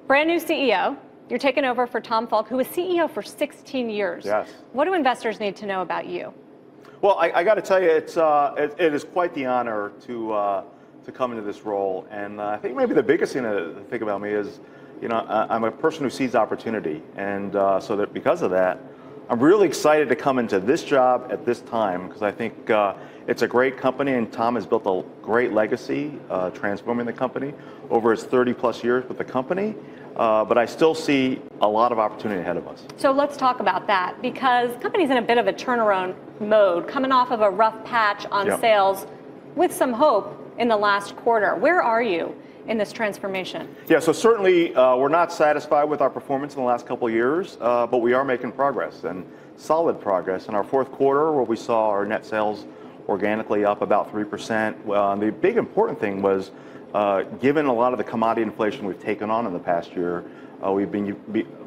Brand new CEO. You're taking over for Tom Falk, who was CEO for 16 years. Yes. What do investors need to know about you? Well, I got to tell you, it is quite the honor to come into this role. And I think maybe the biggest thing to think about me is, I'm a person who sees opportunity. And so that because of that, I'm really excited to come into this job at this time because I think it's a great company and Tom has built a great legacy transforming the company over his 30+ years with the company. But I still see a lot of opportunity ahead of us. So let's talk about that because the company's in a bit of a turnaround mode, coming off of a rough patch on sales with some hope in the last quarter. Where are you in this transformation? Yeah, so certainly we're not satisfied with our performance in the last couple of years, but we are making progress and solid progress. In our fourth quarter, where we saw our net sales organically up about 3%, the big important thing was given a lot of the commodity inflation we've taken on in the past year,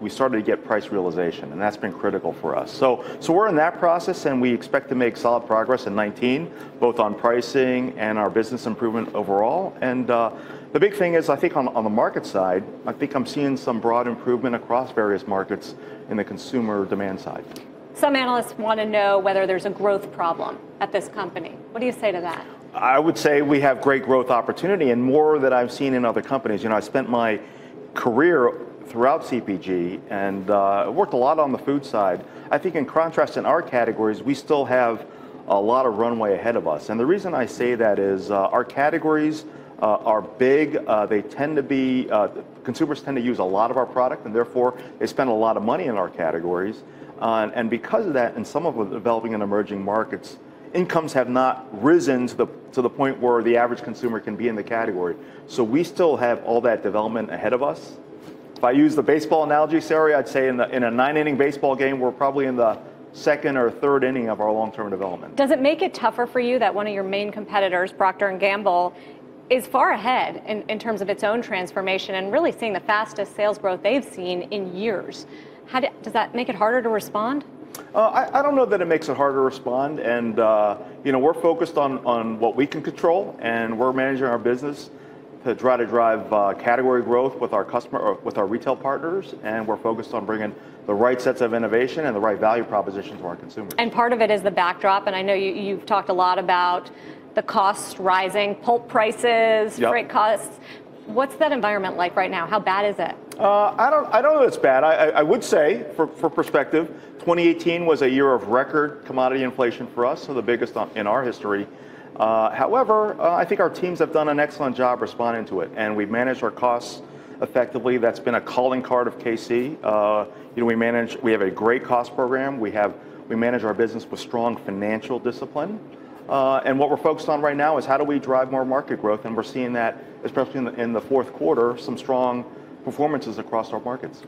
we started to get price realization, and that's been critical for us. So we're in that process, and we expect to make solid progress in 2019, both on pricing and our business improvement overall. And the big thing is, I think on the market side, I think I'm seeing some broad improvement across various markets in the consumer demand side. Some analysts want to know whether there's a growth problem at this company. What do you say to that? I would say we have great growth opportunity and more that I've seen in other companies. I spent my career throughout CPG and worked a lot on the food side. I think in contrast in our categories, we still have a lot of runway ahead of us. And the reason I say that is our categories are big. They tend to be, consumers tend to use a lot of our product and therefore they spend a lot of money in our categories. And because of that, in some of the developing and emerging markets, incomes have not risen to the point where the average consumer can be in the category. So we still have all that development ahead of us. If I use the baseball analogy, Sara, I'd say in a 9-inning baseball game, we're probably in the second or third inning of our long-term development. Does it make it tougher for you that one of your main competitors, Procter & Gamble, is far ahead in terms of its own transformation and really seeing the fastest sales growth they've seen in years? Does that make it harder to respond? I don't know that it makes it harder to respond, and we're focused on what we can control, and we're managing our business to try to drive category growth with our with our retail partners, and we're focused on bringing the right sets of innovation and the right value proposition to our consumers. And part of it is the backdrop, and I know you've talked a lot about the costs rising, pulp prices, freight costs. What's that environment like right now? How bad is it? I don't know it's bad. I would say, for perspective, 2018 was a year of record commodity inflation for us, so the biggest in our history. However, I think our teams have done an excellent job responding to it, and we've managed our costs effectively. That's been a calling card of KC. We have a great cost program. We manage our business with strong financial discipline. And what we're focused on right now is how do we drive more market growth, and we're seeing that, especially in the fourth quarter, some strong performances across our markets.